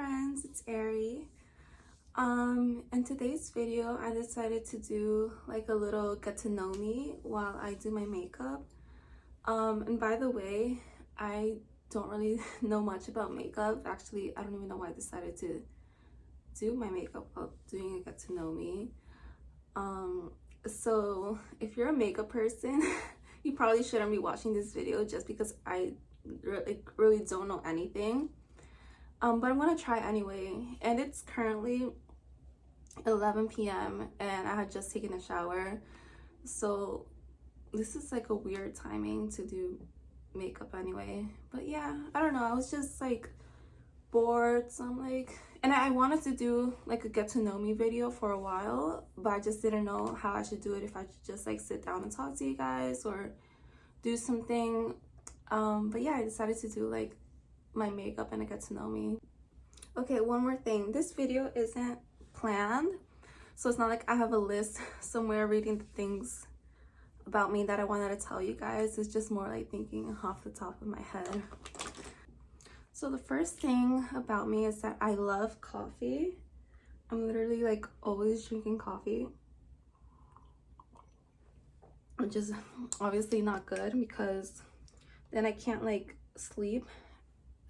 friends, it's Erie. In today's video I decided to do like a little get to know me while I do my makeup. And by the way, I don't really know much about makeup. Actually, I don't even know why I decided to do my makeup while doing a get to know me. So if you're a makeup person, you probably shouldn't be watching this video just because I really don't know anything. But I'm gonna try anyway. And it's currently 11 p.m. and I had just taken a shower, so this is like a weird timing to do makeup anyway. But yeah, I don't know, I was just like bored, so I'm like, and I wanted to do like a get to know me video for a while, but I just didn't know how I should do it, if I should just like sit down and talk to you guys or do something. But yeah, I decided to do like my makeup and a get to know me. Okay, one more thing, this video isn't planned, so it's not like I have a list somewhere reading the things about me that I wanted to tell you guys. It's just more like thinking off the top of my head. So the first thing about me is that I love coffee. I'm literally like always drinking coffee, which is obviously not good because then I can't like sleep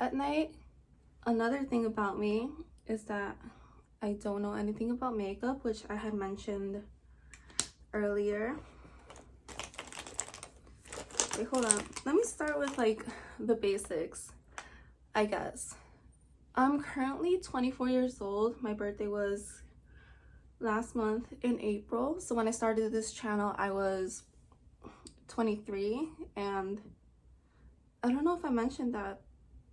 at night. Another thing about me is that I don't know anything about makeup, which I had mentioned earlier. Wait, hold on. Let me start with like the basics, I guess. I'm currently 24 years old. My birthday was last month in April. So when I started this channel, I was 23, and I don't know if I mentioned that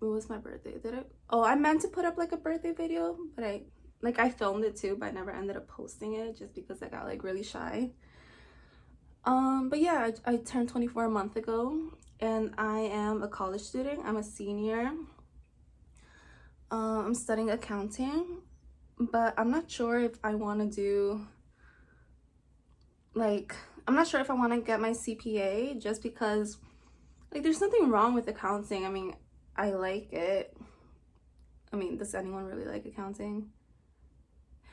it was my birthday. Did I? Oh, I meant to put up like a birthday video, but I filmed it too, but I never ended up posting it just because I got like really shy. But yeah, I turned 24 a month ago, and I am a college student. I'm a senior. I'm studying accounting, but I'm not sure if I want to do like, I'm not sure if I want to get my CPA, just because like there's nothing wrong with accounting. I mean, I like it. I mean, does anyone really like accounting?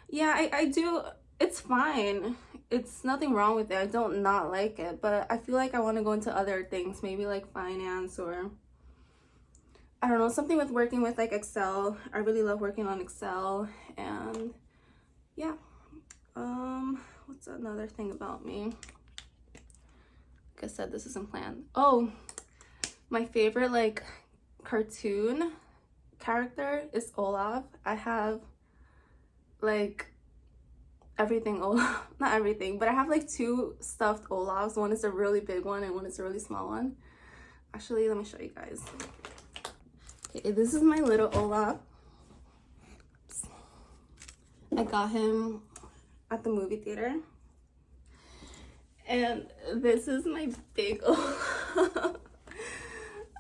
Yeah, I do. It's fine. It's nothing wrong with it. I don't not like it, but I feel like I want to go into other things, maybe like finance, or I don't know, something with working with like Excel. I really love working on Excel. And yeah, what's another thing about me? Like I said, this isn't planned. Oh, my favorite like cartoon character is Olaf. I have like everything Olaf, not everything, but I have like two stuffed Olafs. One is a really big one and one is a really small one. Actually, let me show you guys. Okay, this is my little Olaf. Oops. I got him at the movie theater. And this is my big Olaf.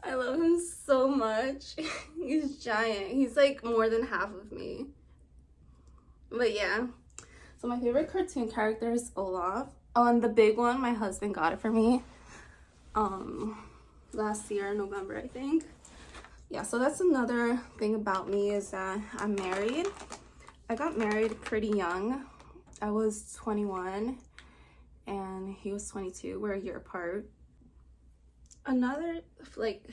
I love him so much. He's giant. He's like more than half of me. But yeah. So my favorite cartoon character is Olaf. Oh, and the big one, my husband got it for me. Last year, November, I think. Yeah, so that's another thing about me, is that I'm married. I got married pretty young. I was 21 and he was 22. We're a year apart. Another like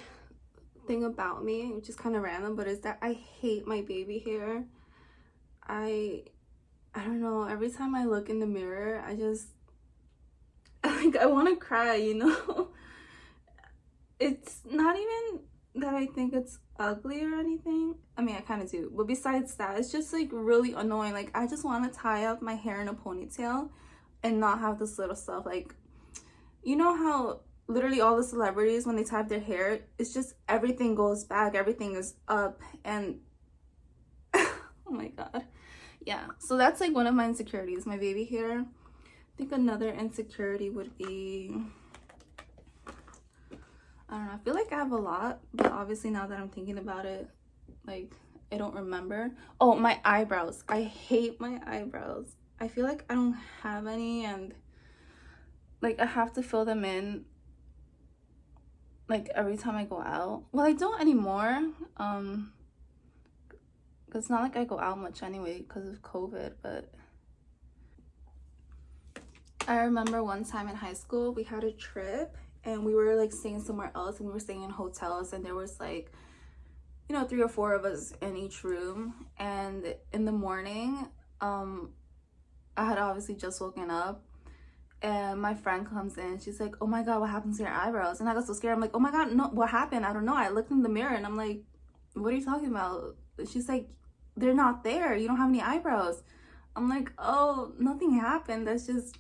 thing about me, which is kind of random, but is that I hate my baby hair. I don't know, every time I look in the mirror, I just like I want to cry, you know. It's not even that I think it's ugly or anything. I mean, I kind of do, but besides that, it's just like really annoying. Like I just want to tie up my hair in a ponytail and not have this little stuff. Like, you know how literally all the celebrities, when they tie up their hair, it's just everything goes back, everything is up, and oh my god. Yeah, so that's like one of my insecurities, my baby hair. I think another insecurity would be, I don't know, I feel like I have a lot, but obviously now that I'm thinking about it, like I don't remember. Oh, my eyebrows. I hate my eyebrows. I feel like I don't have any, and like I have to fill them in like every time I go out. Well, I don't anymore, It's not like I go out much anyway because of COVID, but I remember one time in high school we had a trip and we were like staying somewhere else, and we were staying in hotels, and there was like, you know, 3 or 4 of us in each room. And in the morning, I had obviously just woken up, and my friend comes in. She's like, oh my god, what happened to your eyebrows? And I got so scared. I'm like, oh my god, no, what happened? I don't know. I looked in the mirror and I'm like, what are you talking about? She's like, they're not there, you don't have any eyebrows. I'm like, oh, nothing happened, that's just,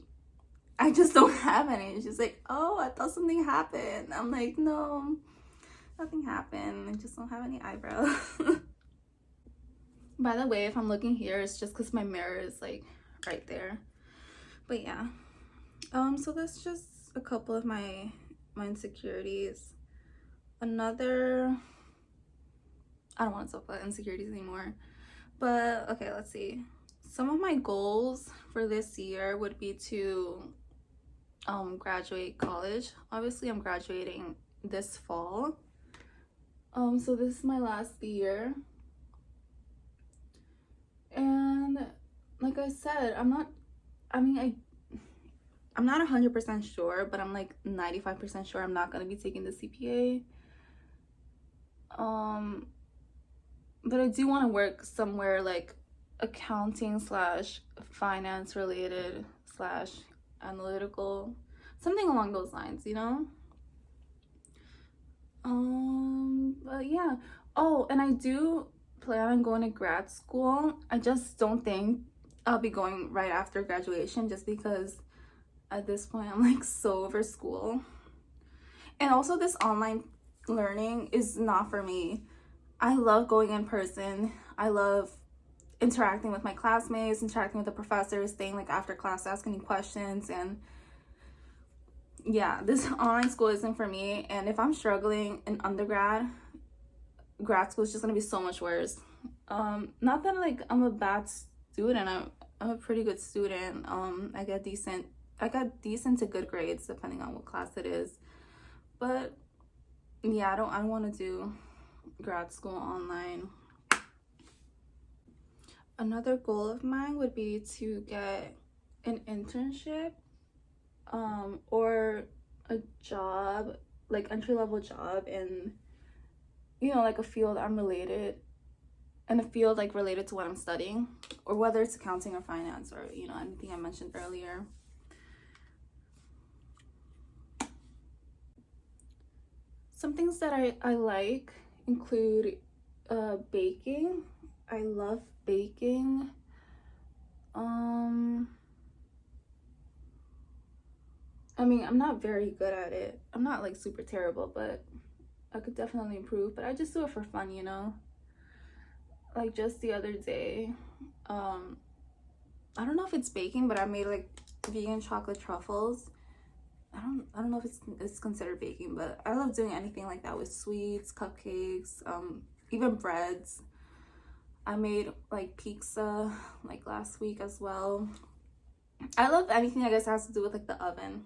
I just don't have any. And she's like, oh, I thought something happened. I'm like, no, nothing happened, I just don't have any eyebrows. By the way, if I'm looking here, it's just because my mirror is like right there. But yeah, so that's just a couple of my insecurities. Another, I don't want to talk about insecurities anymore, but okay, let's see. Some of my goals for this year would be to graduate college. Obviously I'm graduating this fall, so this is my last year, and like I said, I'm not 100% sure, but I'm like 95% sure I'm not going to be taking the CPA. But I do want to work somewhere like accounting slash finance related slash analytical, something along those lines, you know. But yeah. Oh, and I do plan on going to grad school. I just don't think I'll be going right after graduation, just because at this point I'm like so over school. And also this online learning is not for me. I love going in person. I love interacting with my classmates, interacting with the professors, staying like after class asking questions. And yeah, this online school isn't for me. And if I'm struggling in undergrad, grad school is just gonna be so much worse. Not that like I'm a bad student, I'm a pretty good student. I got decent to good grades depending on what class it is. But yeah, I don't want to do grad school online. Another goal of mine would be to get an internship, or a job, like entry-level job in, you know, like a field I'm related, in a field like related to what I'm studying, or whether it's accounting or finance, or, you know, anything I mentioned earlier. Some things that I like include baking. I love baking. I mean, I'm not very good at it. I'm not like super terrible, but I could definitely improve. But I just do it for fun, you know. Like just the other day, I don't know if it's baking, but I made like vegan chocolate truffles. I don't know if it's considered baking, but I love doing anything like that with sweets, cupcakes, even breads. I made like pizza like last week as well. I love anything I guess has to do with like the oven.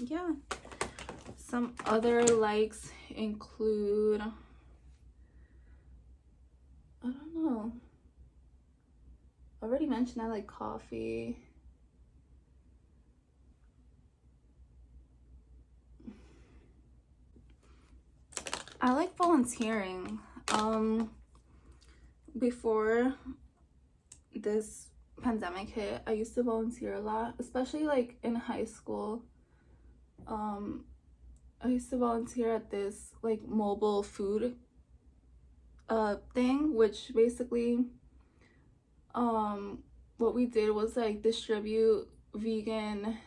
Yeah. Some other likes include, I don't know. I already mentioned I like coffee. I like volunteering. Before this pandemic hit, I used to volunteer a lot, especially like in high school. I used to volunteer at this like mobile food thing, which basically what we did was like distribute vegan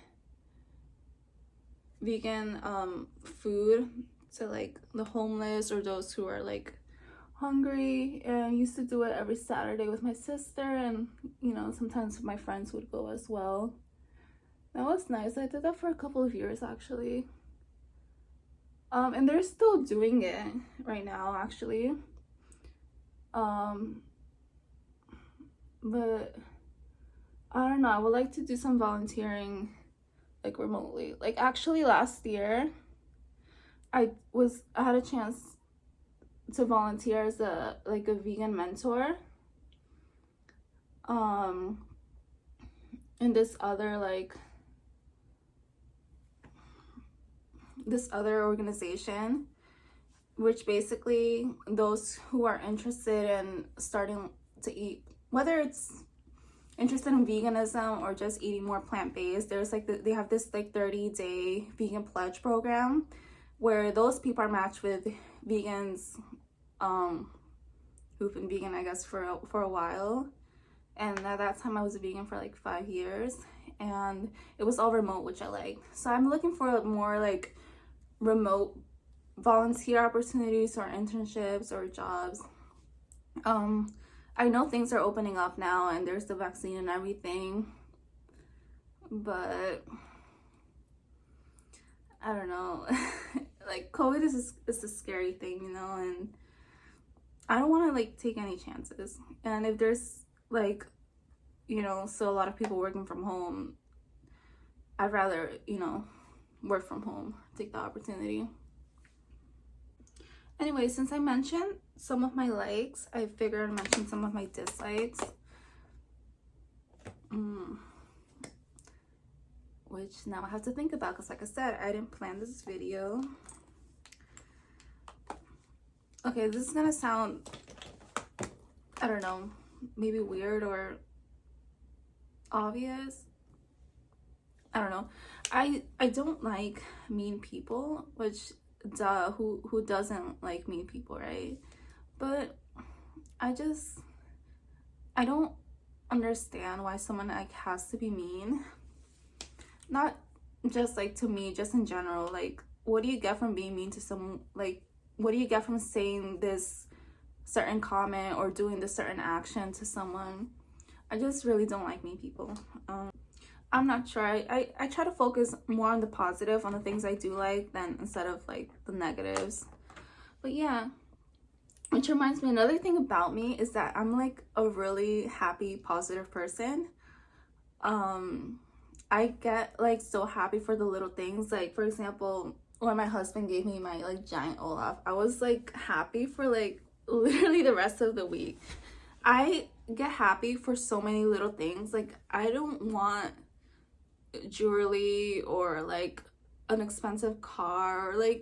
food to like the homeless or those who are like hungry. And I used to do it every Saturday with my sister, and you know, sometimes my friends would go as well. That was nice. I did that for a couple of years actually. And they're still doing it right now actually. But I don't know, I would like to do some volunteering like remotely. Like actually last year I had a chance to volunteer as a vegan mentor. In this other organization, which basically those who are interested in starting to eat, whether it's interested in veganism or just eating more plant-based, there's they have this 30-day vegan pledge program where those people are matched with vegans who've been vegan, I guess, for a while. And at that time I was a vegan for 5 years, and it was all remote, which I like. So I'm looking for more remote volunteer opportunities or internships or jobs. I know things are opening up now and there's the vaccine and everything, but I don't know. COVID is a scary thing, and I don't want to take any chances. And if there's still a lot of people working from home, I'd rather work from home, take the opportunity. Anyway, since I mentioned some of my likes, I figured I'd mention some of my dislikes. Which now I have to think about, because like I said, I didn't plan this video. Okay, this is gonna sound, I don't know, maybe weird or obvious. I don't know. I don't like mean people, which duh, who doesn't like mean people, right? But I don't understand why someone has to be mean. Not just to me, just in general. What do you get from being mean to someone? What do you get from saying this certain comment or doing this certain action to someone? I just really don't like mean people. I'm not sure. I try to focus more on the positive, on the things I do like, than instead of the negatives. But yeah, which reminds me, another thing about me is that I'm a really happy, positive person. I get so happy for the little things. For example, when my husband gave me my giant Olaf, I was happy for literally the rest of the week. I get happy for so many little things. I don't want jewelry or an expensive car, or I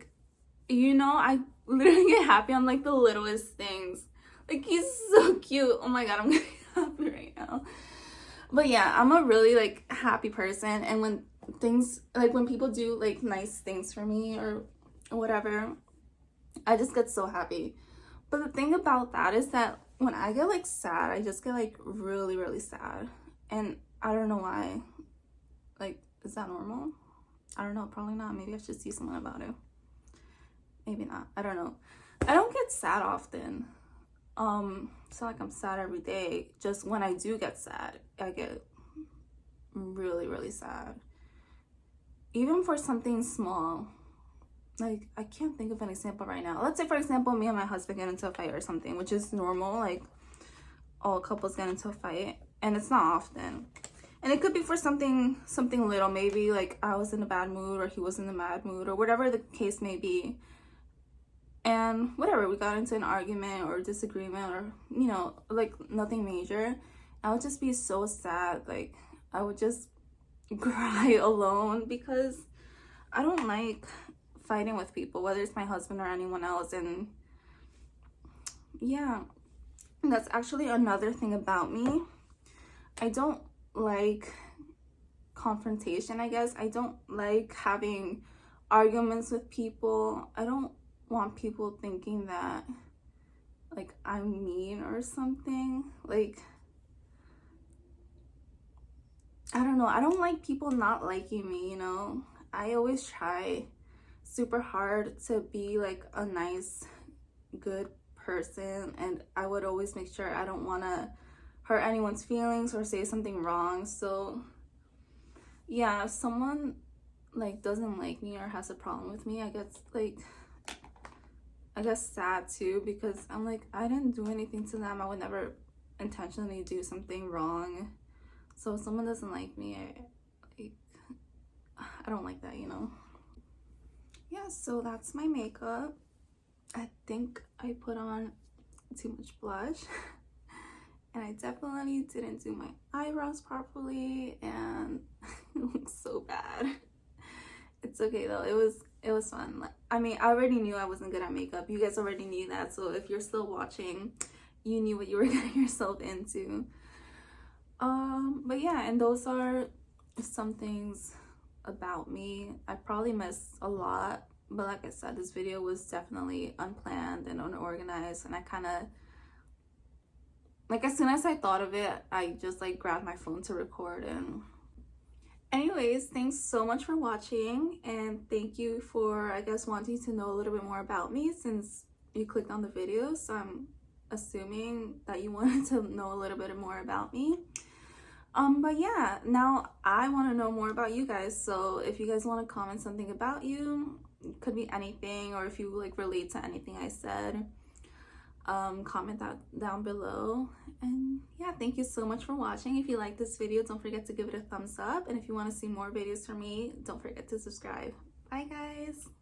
literally get happy on the littlest things. He's so cute. Oh my god, I'm getting happy right now. But yeah, I'm a really happy person, and when things when people do nice things for me or whatever, I just get so happy. But the thing about that is that when I get sad, I just get really, really sad, and I don't know why. Is that normal? I don't know, probably not. Maybe I should see someone about it. Maybe not. I don't know. I don't get sad often. It's not I'm sad every day. Just when I do get sad, I get really, really sad. Even for something small. I can't think of an example right now. Let's say, for example, me and my husband get into a fight or something, which is normal. All couples get into a fight, and it's not often. And it could be for something little. Maybe I was in a bad mood, or he was in a bad mood, or whatever the case may be. And whatever, we got into an argument or disagreement, or nothing major. I would just be so sad. I would just cry alone, because I don't like fighting with people, whether it's my husband or anyone else. And yeah, that's actually another thing about me. I don't like confrontation, I guess. I don't like having arguments with people. I don't want people thinking that I'm mean or something. I don't know. I don't like people not liking me, I always try super hard to be a nice, good person, and I would always make sure I don't want to hurt anyone's feelings or say something wrong. So yeah, if someone doesn't like me or has a problem with me, I guess sad too, because I'm I didn't do anything to them. I would never intentionally do something wrong. So if someone doesn't like me, I don't like that, Yeah, so that's my makeup. I think I put on too much blush. And I definitely didn't do my eyebrows properly, and it looks so bad. It's okay though. It was fun. I mean, I already knew I wasn't good at makeup. You guys already knew that. So if you're still watching, you knew what you were getting yourself into. But yeah, and those are some things about me. I probably missed a lot, but like I said, this video was definitely unplanned and unorganized, and I kind of, like, as soon as I thought of it, I just like grabbed my phone to record. And anyways, thanks so much for watching, and thank you for, I guess, wanting to know a little bit more about me since you clicked on the video. So I'm assuming that you wanted to know a little bit more about me. But yeah, now I want to know more about you guys. So if you guys want to comment something about you, it could be anything, or if you like relate to anything I said, comment that down below. And yeah, thank you so much for watching. If you like this video, don't forget to give it a thumbs up, and if you want to see more videos from me, don't forget to subscribe. Bye guys.